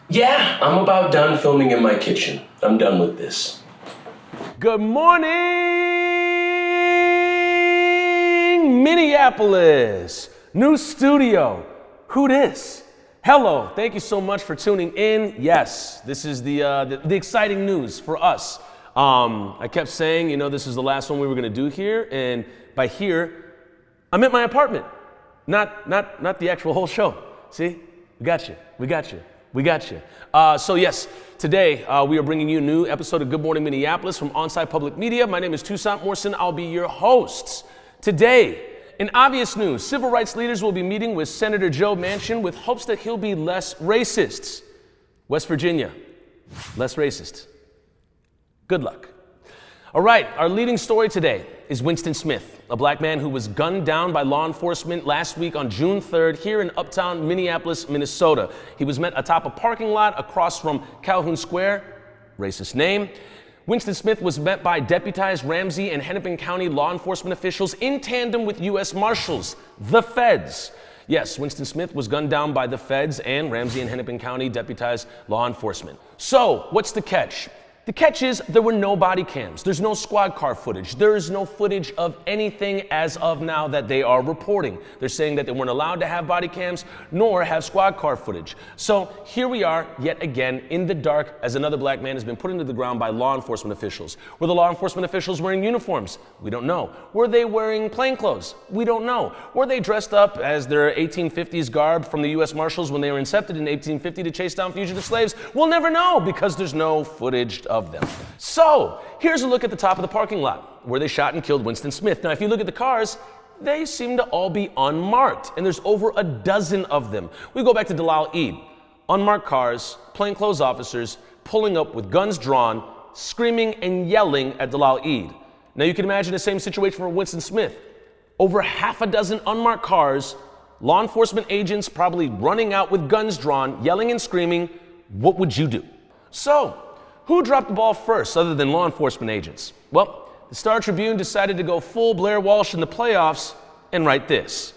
Yeah, I'm about done filming in my kitchen. I'm done with this. Good morning, Minneapolis. New studio. Who dis? Hello, thank you so much for tuning in. Yes, this is the exciting news for us. I kept saying, this is the last one we were gonna do here, and by here, I'm at my apartment. Not the actual whole show. See, we got you. So yes, today we are bringing you a new episode of Good Morning Minneapolis from Onside Public Media. My name is Toussaint Morrison. I'll be your host. Today, in obvious news, civil rights leaders will be meeting with Senator Joe Manchin with hopes that he'll be less racist. West Virginia, less racist. Good luck. All right, our leading story today is Winston Smith, a black man who was gunned down by law enforcement last week on June 3rd here in uptown Minneapolis, Minnesota. He was met atop a parking lot across from Calhoun Square, racist name. Winston Smith was met by deputized Ramsey and Hennepin County law enforcement officials in tandem with U.S. Marshals, the feds. Yes, Winston Smith was gunned down by the feds and Ramsey and Hennepin County deputized law enforcement. So, what's the catch? The catch is there were no body cams. There's no squad car footage. There is no footage of anything as of now that they are reporting. They're saying that they weren't allowed to have body cams nor have squad car footage. So here we are yet again in the dark as another black man has been put into the ground by law enforcement officials. Were the law enforcement officials wearing uniforms? We don't know. Were they wearing plainclothes? We don't know. Were they dressed up as their 1850s garb from the U.S. Marshals when they were incepted in 1850 to chase down fugitive slaves? We'll never know because there's no footage of them. So, here's a look at the top of the parking lot where they shot and killed Winston Smith. Now, if you look at the cars, they seem to all be unmarked, and there's over a dozen of them. We go back to Dalal Eid. Unmarked cars, plainclothes officers, pulling up with guns drawn, screaming and yelling at Dalal Eid. Now, you can imagine the same situation for Winston Smith. Over half a dozen unmarked cars, law enforcement agents probably running out with guns drawn, yelling and screaming. What would you do? So, who dropped the ball first other than law enforcement agents? Well, the Star Tribune decided to go full Blair Walsh in the playoffs and write this.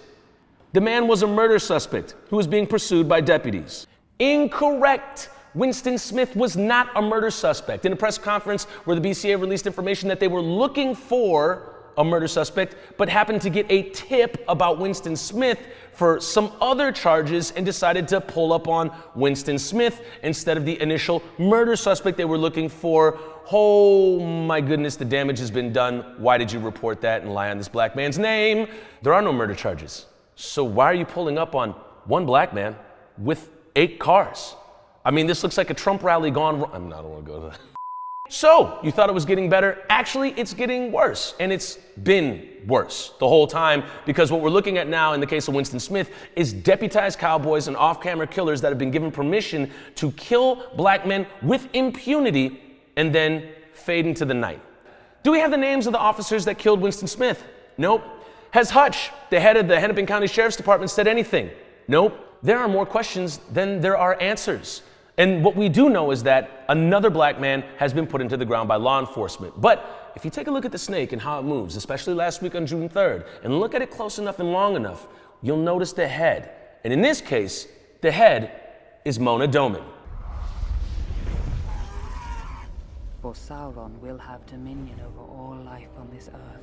The man was a murder suspect who was being pursued by deputies. Incorrect. Winston Smith was not a murder suspect. In a press conference where the BCA released information that they were looking for a murder suspect, but happened to get a tip about Winston Smith for some other charges and decided to pull up on Winston Smith instead of the initial murder suspect they were looking for. Oh my goodness, the damage has been done. Why did you report that and lie on this black man's name? There are no murder charges. So why are you pulling up on one black man with 8 cars? I mean, this looks like a Trump rally gone wrong. I don't want to go to that. So, you thought it was getting better? Actually, it's getting worse, and it's been worse the whole time, because what we're looking at now in the case of Winston Smith is deputized cowboys and off-camera killers that have been given permission to kill black men with impunity and then fade into the night. Do we have the names of the officers that killed Winston Smith? Nope. Has Hutch, the head of the Hennepin County Sheriff's Department, said anything? Nope. There are more questions than there are answers. And what we do know is that another black man has been put into the ground by law enforcement. But if you take a look at the snake and how it moves, especially last week on June 3rd, and look at it close enough and long enough, you'll notice the head. And in this case, the head is Mona Doman. For Sauron will have dominion over all life on this earth.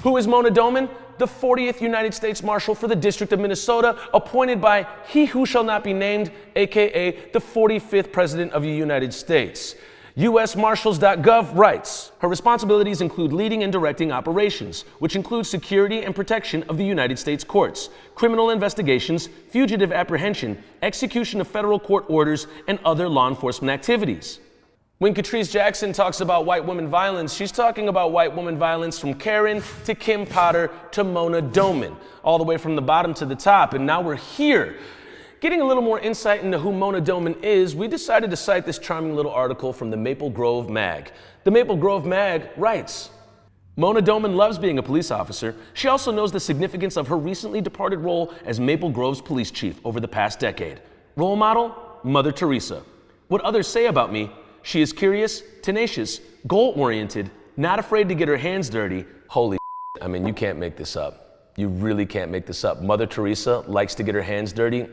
Who is Mona Doman? The 40th United States Marshal for the District of Minnesota, appointed by He Who Shall Not Be Named, aka the 45th President of the United States. USMarshals.gov writes, her responsibilities include leading and directing operations, which include security and protection of the United States courts, criminal investigations, fugitive apprehension, execution of federal court orders, and other law enforcement activities. When Catrice Jackson talks about white woman violence, she's talking about white woman violence from Karen to Kim Potter to Mona Doman, all the way from the bottom to the top. And now we're here. Getting a little more insight into who Mona Doman is, we decided to cite this charming little article from the Maple Grove Mag. The Maple Grove Mag writes, Mona Doman loves being a police officer. She also knows the significance of her recently departed role as Maple Grove's police chief over the past decade. Role model? Mother Teresa. What others say about me? She is curious, tenacious, goal-oriented, not afraid to get her hands dirty. Holy I mean, you can't make this up. You really can't make this up. Mother Teresa likes to get her hands dirty.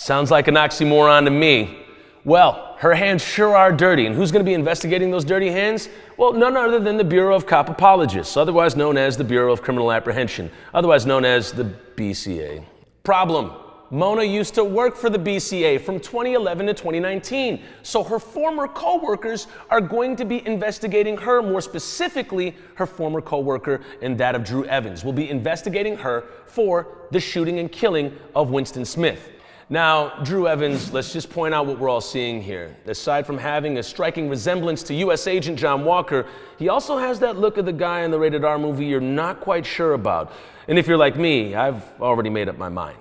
Sounds like an oxymoron to me. Well, her hands sure are dirty, and who's going to be investigating those dirty hands? Well, none other than the Bureau of Cop Apologists, otherwise known as the Bureau of Criminal Apprehension, otherwise known as the BCA. Problem: Mona used to work for the BCA from 2011 to 2019, so her former co-workers are going to be investigating her, more specifically, her former co-worker and that of Drew Evans. Will be investigating her for the shooting and killing of Winston Smith. Now, Drew Evans, let's just point out what we're all seeing here. Aside from having a striking resemblance to U.S. Agent John Walker, he also has that look of the guy in the rated R movie you're not quite sure about. And if you're like me, I've already made up my mind.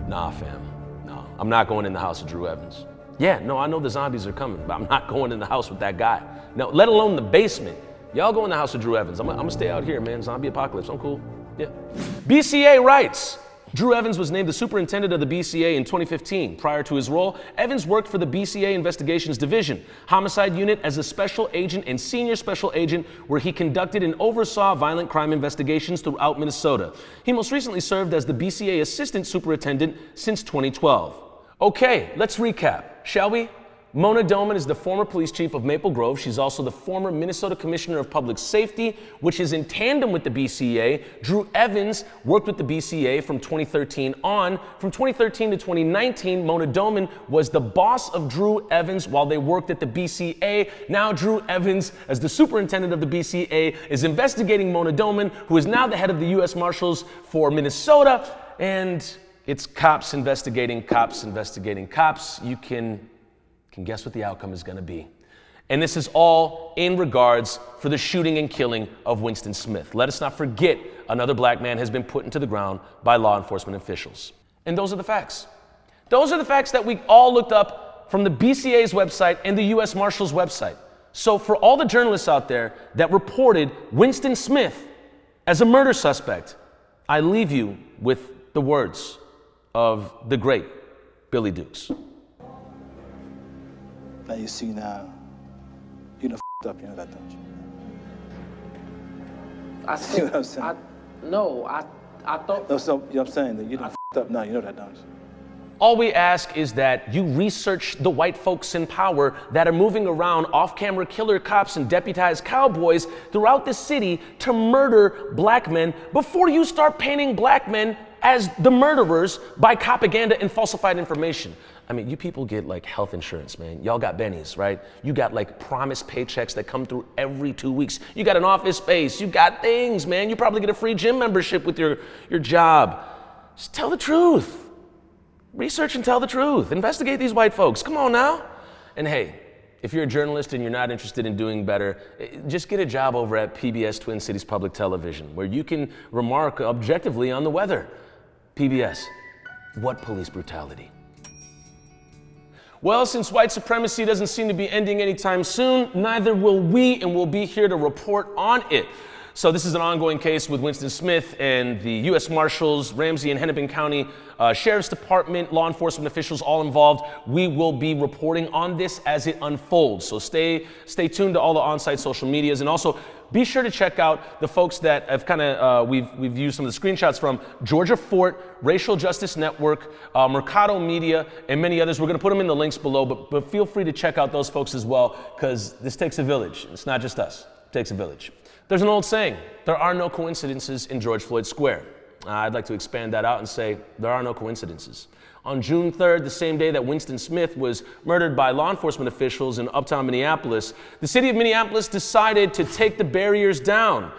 Nah, fam. No, I'm not going in the house of Drew Evans. Yeah, no, I know the zombies are coming, but I'm not going in the house with that guy. No, let alone the basement. Y'all go in the house of Drew Evans. I'm gonna stay out here, man. Zombie apocalypse, I'm cool. Yeah. BCA writes, Drew Evans was named the superintendent of the BCA in 2015. Prior to his role, Evans worked for the BCA Investigations Division, Homicide Unit, as a special agent and senior special agent, where he conducted and oversaw violent crime investigations throughout Minnesota. He most recently served as the BCA Assistant Superintendent since 2012. Okay, let's recap, shall we? Mona Doman is the former police chief of Maple Grove. She's also the former Minnesota Commissioner of Public Safety, which is in tandem with the BCA. Drew Evans worked with the BCA from 2013 on. From 2013 to 2019, Mona Doman was the boss of Drew Evans while they worked at the BCA. Now Drew Evans, as the superintendent of the BCA, is investigating Mona Doman, who is now the head of the U.S. Marshals for Minnesota. And it's cops investigating cops investigating cops. You can guess what the outcome is going to be. And this is all in regards for the shooting and killing of Winston Smith. Let us not forget another black man has been put into the ground by law enforcement officials. And those are the facts. Those are the facts that we all looked up from the BCA's website and the U.S. Marshals website. So for all the journalists out there that reported Winston Smith as a murder suspect, I leave you with the words of the great Billy Dukes. Now you see now, you done f***ed up, you know that, don't you? I See what I'm saying? I thought. No, so, you know what I'm saying? That you done f***ed up now, you know that, don't you? All we ask is that you research the white folks in power that are moving around off-camera killer cops and deputized cowboys throughout the city to murder black men before you start painting black men as the murderers by propaganda and falsified information. I mean, you people get like health insurance, man. Y'all got bennies, right? You got like promised paychecks that come through every 2 weeks. You got an office space. You got things, man. You probably get a free gym membership with your job. Just tell the truth. Research and tell the truth. Investigate these white folks. Come on now. And hey, if you're a journalist and you're not interested in doing better, just get a job over at PBS Twin Cities Public Television, where you can remark objectively on the weather. PBS, what police brutality? Well, since white supremacy doesn't seem to be ending anytime soon, neither will we, and we'll be here to report on it. So this is an ongoing case with Winston Smith and the U.S. Marshals, Ramsey and Hennepin County Sheriff's Department, law enforcement officials all involved. We will be reporting on this as it unfolds. So stay tuned to all the on-site social medias, and also be sure to check out the folks that have we've used some of the screenshots from: Georgia Fort, Racial Justice Network, Mercado Media, and many others. We're going to put them in the links below, but feel free to check out those folks as well, because this takes a village. It's not just us. It takes a village. There's an old saying: there are no coincidences in George Floyd Square. I'd like to expand that out and say there are no coincidences. On June 3rd, the same day that Winston Smith was murdered by law enforcement officials in uptown Minneapolis, the city of Minneapolis decided to take the barriers down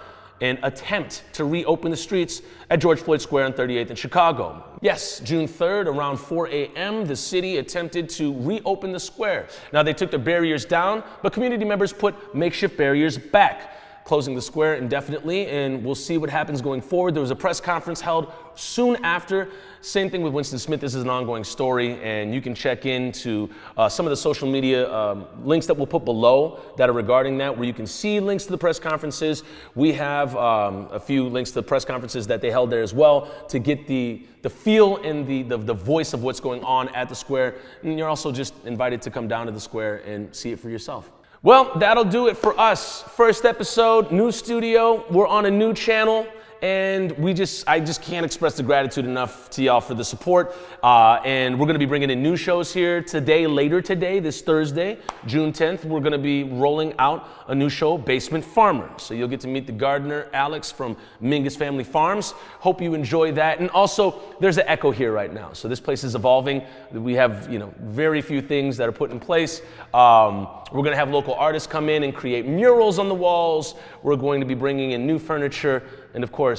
and attempt to reopen the streets at George Floyd Square on 38th in Chicago. Yes, June 3rd, around 4 a.m., the city attempted to reopen the square. Now, they took the barriers down, but community members put makeshift barriers back, closing the square indefinitely, and we'll see what happens going forward. There was a press conference held soon after. Same thing with Winston Smith. This is an ongoing story, and you can check into some of the social media links that we'll put below that are regarding that, where you can see links to the press conferences. We have a few links to the press conferences that they held there as well, to get the feel and the voice of what's going on at the square. And you're also just invited to come down to the square and see it for yourself. Well, that'll do it for us. First episode, new studio. We're on a new channel, and I just can't express the gratitude enough to y'all for the support. And we're gonna be bringing in new shows here today, later today, this Thursday, June 10th. We're gonna be rolling out a new show, Basement Farmer. So you'll get to meet the gardener, Alex from Mingus Family Farms. Hope you enjoy that. And also, there's an echo here right now. So this place is evolving. We have, very few things that are put in place. We're gonna have local artists come in and create murals on the walls. We're going to be bringing in new furniture, and of course,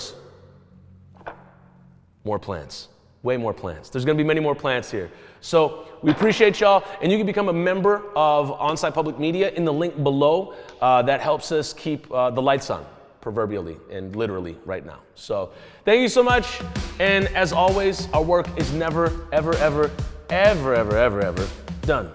more plants. Way more plants. There's gonna be many more plants here. So we appreciate y'all, and you can become a member of Onsite Public Media in the link below. That helps us keep the lights on, proverbially and literally right now. So thank you so much, and as always, our work is never, ever, ever, ever, ever, ever, ever done.